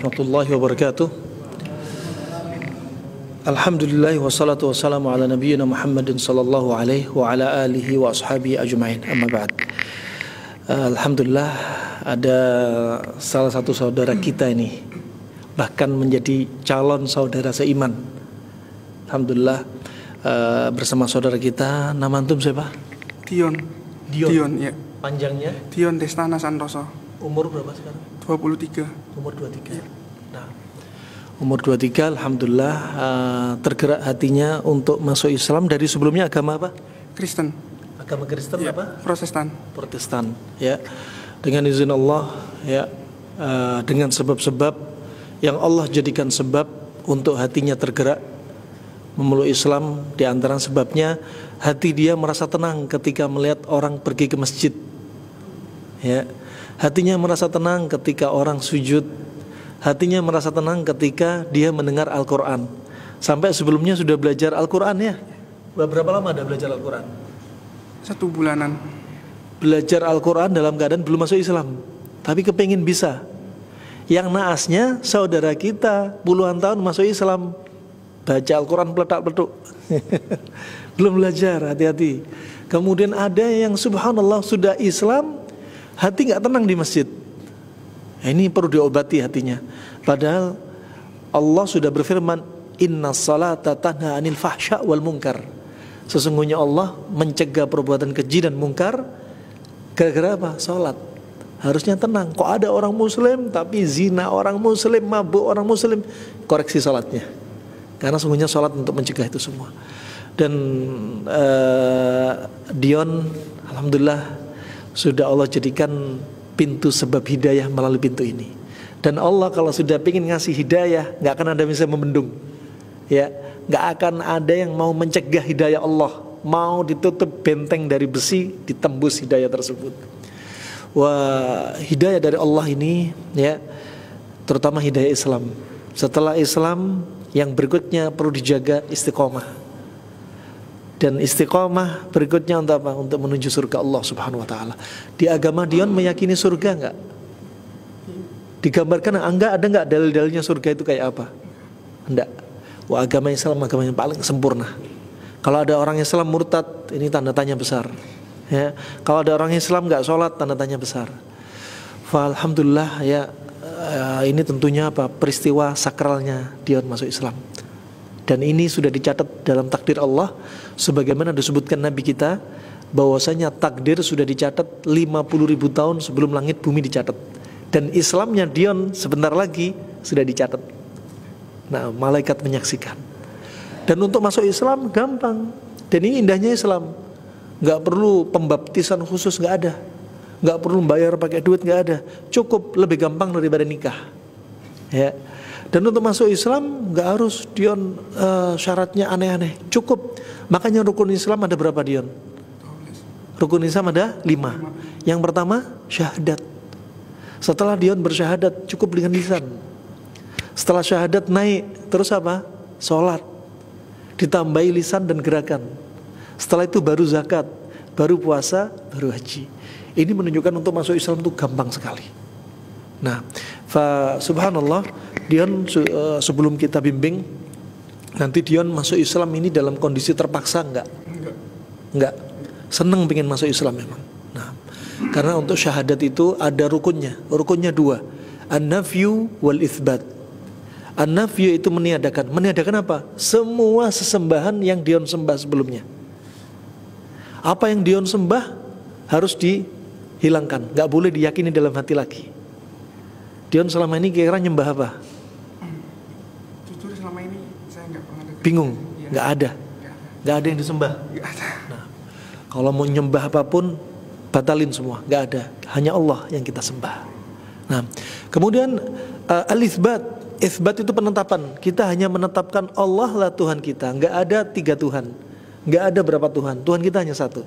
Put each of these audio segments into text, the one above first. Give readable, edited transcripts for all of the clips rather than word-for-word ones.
warahmatullahi wabarakatuh. Alhamdulillah wassalatu wassalamu ala nabiyyina Muhammadin sallallahu alaihi wa ala alihi wa ashabihi ajma'in. Amma ba'd. Alhamdulillah ada salah satu saudara kita ini bahkan menjadi calon saudara seiman. Alhamdulillah bersama saudara kita. Nama antum siapa? Dion ya. Panjangnya? Dion Destana Santoso. Umur berapa sekarang? 23. Umur 23. Ya. Nah, umur 23 alhamdulillah tergerak hatinya untuk masuk Islam. Dari sebelumnya agama apa? Kristen. Agama Kristen Ya. apa? Protestan. Ya. Dengan izin Allah ya, dengan sebab-sebab yang Allah jadikan sebab untuk hatinya tergerak memeluk Islam. Di antara sebabnya hati dia merasa tenang ketika melihat orang pergi ke masjid. Ya. Hatinya merasa tenang ketika orang sujud. Hatinya merasa tenang ketika dia mendengar Al-Quran. Sampai sebelumnya sudah belajar Al-Quran ya? Berapa lama ada belajar Al-Quran? 1 bulanan. Belajar Al-Quran dalam keadaan belum masuk Islam, tapi kepingin bisa. Yang naasnya saudara kita puluhan tahun masuk Islam, baca Al-Quran peletak-peletuk. Belum belajar, hati-hati. Kemudian ada yang subhanallah sudah Islam, hati gak tenang di masjid. Ini perlu diobati hatinya. Padahal Allah sudah berfirman, Inna salata tanha anil fahsya wal munkar. Sesungguhnya Allah mencegah perbuatan keji dan mungkar. Gara-gara apa? Salat. Harusnya tenang. Kok ada orang muslim tapi zina orang muslim, mabuk orang muslim, koreksi salatnya. Karena sesungguhnya salat untuk mencegah itu semua. Dan Dion alhamdulillah sudah Allah jadikan pintu sebab hidayah melalui pintu ini. Dan Allah kalau sudah ingin ngasih hidayah, gak akan ada yang bisa membendung. Ya, gak akan ada yang mau mencegah hidayah Allah. Mau ditutup benteng dari besi, ditembus hidayah tersebut. Wah, hidayah dari Allah ini ya, terutama hidayah Islam. Setelah Islam, yang berikutnya perlu dijaga istiqomah. Dan istiqomah berikutnya untuk apa? Untuk menuju surga Allah subhanahu wa ta'ala. Di agama Dion meyakini surga enggak? Digambarkan enggak, ada enggak dalil-dalilnya surga itu kayak apa? Enggak. Wah, agama Islam agama yang paling sempurna. Kalau ada orang Islam murtad, ini tanda tanya besar ya. Kalau ada orang Islam enggak sholat, tanda tanya besar. Alhamdulillah ya, ini tentunya apa? Peristiwa sakralnya Dion masuk Islam. Dan ini sudah dicatat dalam takdir Allah, sebagaimana disebutkan Nabi kita, bahwasanya takdir sudah dicatat 50.000 tahun sebelum langit bumi dicatat. Dan Islamnya Dion sebentar lagi sudah dicatat. Nah, malaikat menyaksikan. Dan untuk masuk Islam gampang. Dan ini indahnya Islam. Gak perlu pembaptisan khusus, gak ada. Gak perlu bayar pakai duit, gak ada. Cukup, lebih gampang daripada nikah ya. Dan untuk masuk Islam gak harus Dion syaratnya aneh-aneh. Cukup. Makanya rukun Islam ada berapa Dion? Rukun Islam ada 5. Yang pertama syahadat. Setelah Dion bersyahadat cukup dengan lisan. Setelah syahadat naik, terus apa? Sholat. Ditambahi lisan dan gerakan. Setelah itu baru zakat, baru puasa, baru haji. Ini menunjukkan untuk masuk Islam itu gampang sekali. Nah, subhanallah, Dion sebelum kita bimbing, nanti Dion masuk Islam ini dalam kondisi terpaksa enggak? Enggak. Seneng pengen masuk Islam memang. Nah, karena untuk syahadat itu ada rukunnya. Rukunnya 2, an-nafyu wal itsbat. An-nafyu itu meniadakan. Meniadakan apa? Semua sesembahan yang Dion sembah sebelumnya. Apa yang Dion sembah harus dihilangkan, gak boleh diyakini dalam hati lagi. Dion selama ini kira-kira nyembah apa? Jujur selama ini saya gak pernah dengar. Bingung? Ya. Gak ada yang disembah. Gak ada. Nah, kalau mau nyembah apapun batalin semua, gak ada. Hanya Allah yang kita sembah. Nah, kemudian al-itsbat. Itsbat itu penetapan. Kita hanya menetapkan Allah lah Tuhan kita. Gak ada 3 Tuhan. Gak ada berapa Tuhan. Tuhan kita hanya 1.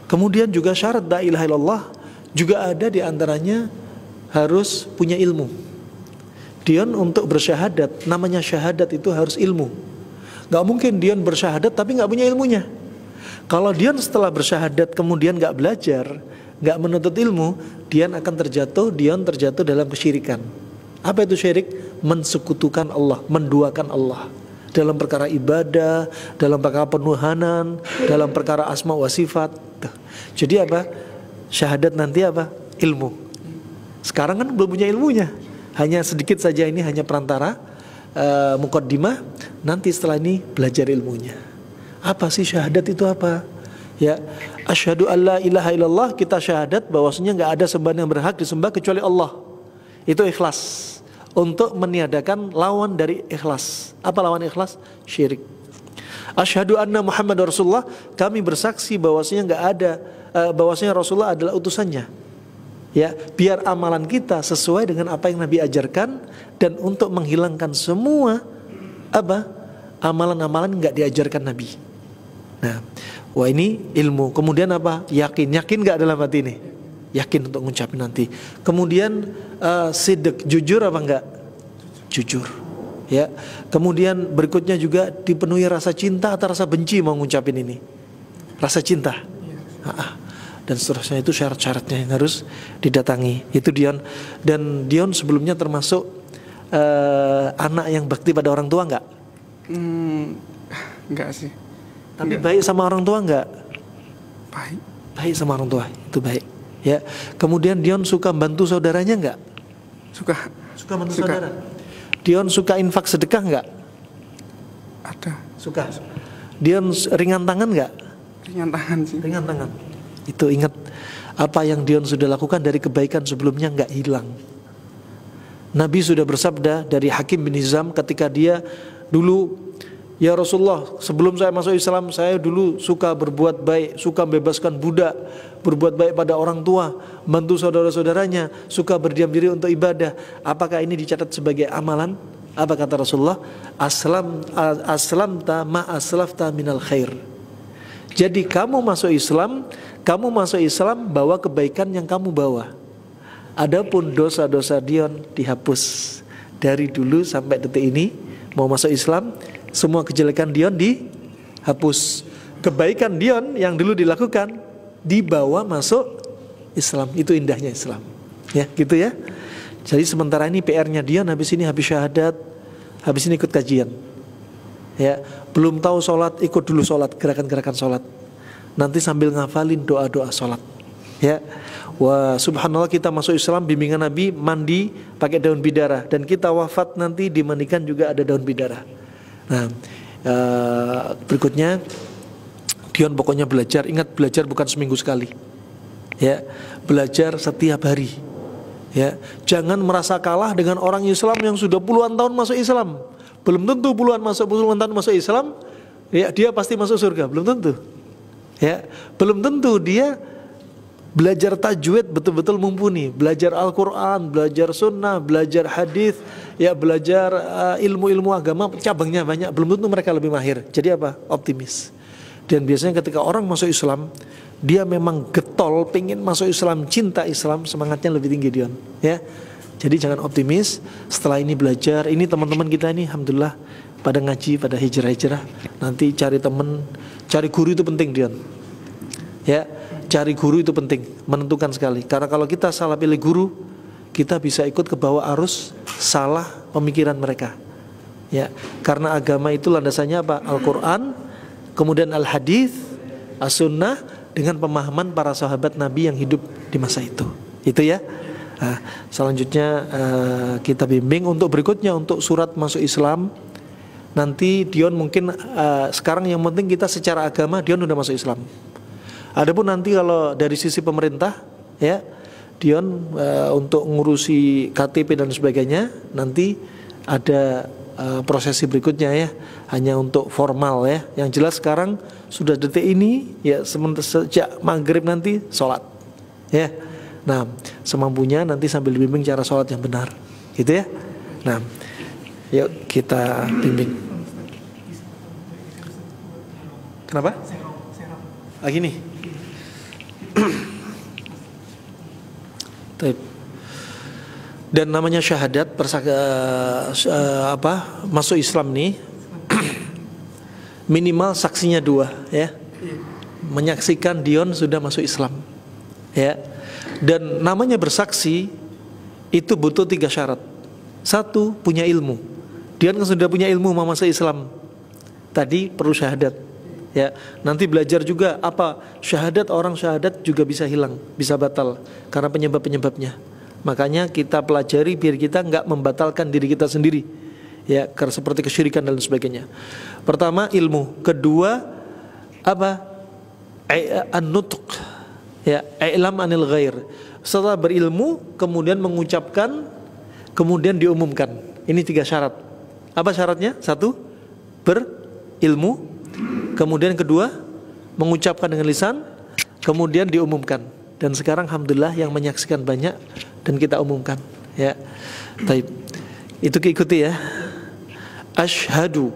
Kemudian juga syarat la ilaha illallah juga ada, di antaranya harus punya ilmu. Dion untuk bersyahadat, namanya syahadat itu harus ilmu. Gak mungkin Dion bersyahadat tapi gak punya ilmunya. Kalau Dion setelah bersyahadat kemudian gak belajar, gak menuntut ilmu, Dion terjatuh dalam kesyirikan. Apa itu syirik? Mensekutukan Allah, menduakan Allah dalam perkara ibadah, dalam perkara penuhanan, dalam perkara asma wa sifat. Jadi apa? Syahadat nanti apa? Ilmu. Sekarang kan belum punya ilmunya, hanya sedikit saja, ini hanya perantara, muqaddimah. Nanti setelah ini belajar ilmunya. Apa sih syahadat itu apa? Ya, asyhadu alla ilaha illallah, kita syahadat bahwasanya nggak ada sembahan yang berhak disembah kecuali Allah. Itu ikhlas. Untuk meniadakan lawan dari ikhlas. Apa lawan ikhlas? Syirik. Asyhadu anna Muhammad Rasulullah, kami bersaksi bahwasanya nggak ada, bahwasanya Rasulullah adalah utusannya. Ya, biar amalan kita sesuai dengan apa yang Nabi ajarkan, dan untuk menghilangkan semua apa? Amalan-amalan nggak diajarkan Nabi. Nah, wah ini ilmu. Kemudian apa? Yakin nggak dalam hati ini? Yakin untuk ngucapin nanti. Kemudian sidq, jujur apa enggak? Jujur. Ya. Kemudian berikutnya juga dipenuhi rasa cinta atau rasa benci mau ngucapin ini. Rasa cinta. Dan seterusnya, itu syarat-syaratnya yang harus didatangi. Itu Dion. Dan Dion sebelumnya termasuk anak yang bakti pada orang tua enggak? Enggak sih. Tapi baik sama orang tua enggak? Baik sama orang tua, itu baik. Ya, kemudian Dion suka bantu saudaranya enggak? Suka bantu saudara. Dion suka infak sedekah enggak? Ada. Suka. Dion ringan tangan enggak? Ringan tangan sih. Ringan tangan. Itu ingat, apa yang Dion sudah lakukan dari kebaikan sebelumnya enggak hilang. Nabi sudah bersabda dari Hakim bin Hizam ketika dia dulu, ya Rasulullah, sebelum saya masuk Islam, saya dulu suka berbuat baik, suka membebaskan budak, berbuat baik pada orang tua, bantu saudara-saudaranya, suka berdiam diri untuk ibadah. Apakah ini dicatat sebagai amalan? Apa kata Rasulullah? Aslamta ma aslafta minal khair. Jadi kamu masuk Islam bawa kebaikan yang kamu bawa. Adapun dosa-dosa Dion dihapus. Dari dulu sampai detik ini mau masuk Islam, semua kejelekan Dion dihapus. Kebaikan Dion yang dulu dilakukan dibawa masuk Islam. Itu indahnya Islam. Ya, gitu ya. Jadi sementara ini PR-nya Dion habis syahadat, habis ini ikut kajian. Ya, belum tahu sholat, ikut dulu sholat, gerakan-gerakan sholat. Nanti sambil ngafalin doa-doa sholat. Ya, wah subhanallah, kita masuk Islam bimbingan Nabi mandi pakai daun bidara, dan kita wafat nanti dimandikan juga ada daun bidara. Nah, berikutnya Dion pokoknya belajar. Ingat, belajar bukan seminggu sekali. Ya, belajar setiap hari. Ya, jangan merasa kalah dengan orang Islam yang sudah puluhan tahun masuk Islam. Belum tentu puluhan tahun masuk Islam, ya dia pasti masuk surga. Belum tentu. Ya, belum tentu dia belajar tajwid betul-betul mumpuni, belajar Al-Quran, belajar sunnah, belajar hadis, ya belajar ilmu-ilmu agama, cabangnya banyak. Belum tentu mereka lebih mahir. Jadi apa? Optimis. Dan biasanya ketika orang masuk Islam, dia memang getol, pengen masuk Islam, cinta Islam, semangatnya lebih tinggi Dion. Ya, jadi jangan optimis. Setelah ini belajar, ini teman-teman kita ini, alhamdulillah pada ngaji, pada hijrah. Nanti cari teman, cari guru itu penting Dion. Ya, cari guru itu penting, menentukan sekali. Karena kalau kita salah pilih guru, kita bisa ikut ke bawah arus salah pemikiran mereka. Ya, karena agama itu landasannya apa? Al-Quran, kemudian Al-Hadis, As-Sunnah, dengan pemahaman para sahabat Nabi yang hidup di masa itu. Itu ya. Nah, selanjutnya kita bimbing untuk berikutnya, untuk surat masuk Islam. Nanti Dion mungkin sekarang yang penting kita secara agama Dion udah masuk Islam. Adapun nanti kalau dari sisi pemerintah, ya Dion untuk ngurusi KTP dan sebagainya, nanti ada prosesi berikutnya ya, hanya untuk formal ya. Yang jelas sekarang sudah detik ini ya, sejak maghrib nanti sholat ya. Nah, semampunya nanti sambil bimbing cara sholat yang benar, gitu ya. Nah, yuk kita bimbing. Kenapa? Lagi nih. Dan namanya syahadat masuk Islam nih minimal saksinya 2 ya, menyaksikan Dion sudah masuk Islam ya. Dan namanya bersaksi itu butuh 3 syarat Satu, punya ilmu. Dion kan sudah punya ilmu mau masuk Islam. Tadi perlu syahadat. Ya, nanti belajar juga apa syahadat, orang syahadat juga bisa hilang, bisa batal karena penyebab-penyebabnya. Makanya kita pelajari biar kita nggak membatalkan diri kita sendiri. Ya, karena seperti kesyirikan dan sebagainya. Pertama ilmu, kedua apa? An-nutq. Ya, i'lam anil ghair. Setelah berilmu kemudian mengucapkan, kemudian diumumkan. Ini 3 syarat. Apa syaratnya? 1, berilmu. Kemudian kedua, mengucapkan dengan lisan. Kemudian diumumkan. Dan sekarang alhamdulillah yang menyaksikan banyak dan kita umumkan. Ya, baik. Itu ikuti ya. Asyhadu.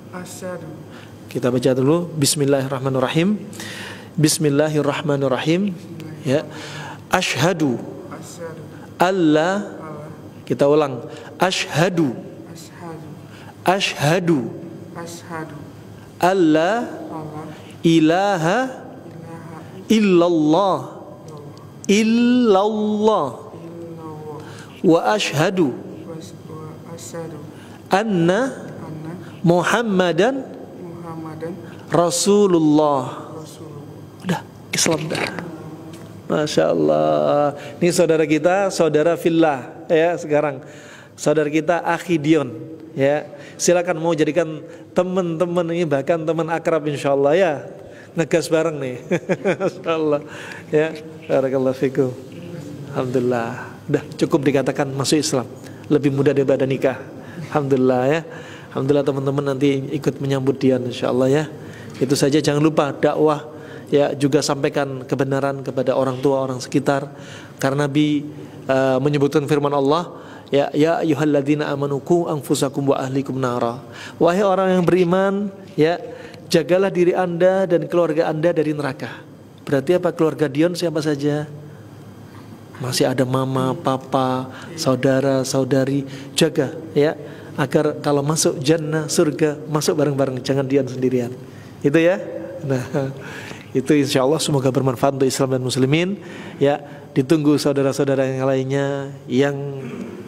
Asyhadu. Kita baca dulu. Bismillahirrahmanirrahim. Bismillahirrahmanirrahim. Ya. Asyhadu. Asyhadu. Allah. Allah. Kita ulang. Asyhadu. Asyhadu. Asyhadu. Asyhadu. Allah. Allah. Ilaha. Ilaha Illallah. Illallah. illallah. Wa asyhadu. Wa asyhadu. Anna. Anna. Muhammadan. Muhammadan. Rasulullah. Rasulullah. Udah, Islam dah. Masya Allah. Ini saudara kita, saudara fillah ya sekarang. Saudara kita akhi Dion ya. Silakan mau jadikan teman-teman ini, bahkan teman akrab insyaallah ya. Ngegas bareng nih. Masya Allah ya. Barakallahu fikum. Alhamdulillah. Udah cukup dikatakan masuk Islam. Lebih mudah daripada nikah. Alhamdulillah ya. Alhamdulillah teman-teman nanti ikut menyambut Dion insyaallah ya. Itu saja, jangan lupa dakwah ya, juga sampaikan kebenaran kepada orang tua, orang sekitar. Karena Nabi menyebutkan firman Allah, ya ayyuhalladzina amanu qu anfusakum wa ahlikum nara. Wahai orang yang beriman, ya jagalah diri Anda dan keluarga Anda dari neraka. Berarti apa? Keluarga Dion siapa saja? Masih ada mama, papa, saudara, saudari, jaga ya, agar kalau masuk jannah surga masuk bareng-bareng, jangan Dion sendirian. Itu ya. Nah, itu insya Allah semoga bermanfaat untuk Islam dan Muslimin. Ya, ditunggu saudara-saudara yang lainnya yang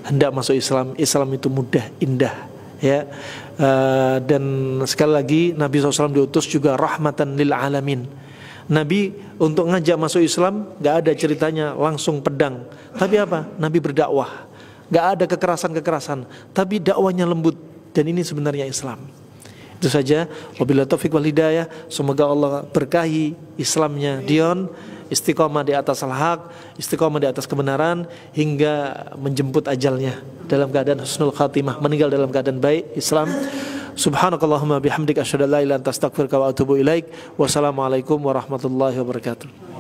hendak masuk Islam. Islam itu mudah, indah. Ya, dan sekali lagi Nabi SAW diutus juga rahmatan lil alamin. Nabi untuk ngajak masuk Islam gak ada ceritanya langsung pedang. Tapi apa? Nabi berdakwah. Gak ada kekerasan-kekerasan, tapi dakwahnya lembut. Dan ini sebenarnya Islam. Itu saja. Wabillahi taufiq wal hidayah. Semoga Allah berkahi Islamnya Dion, istiqomah di atas al-haq, istiqomah di atas kebenaran hingga menjemput ajalnya dalam keadaan husnul khatimah, meninggal dalam keadaan baik Islam. Subhanakallahumma bihamdika asyhadu an la ilaha illa anta astaghfiruka wa atubu ilaik. Wassalamualaikum warahmatullahi wabarakatuh.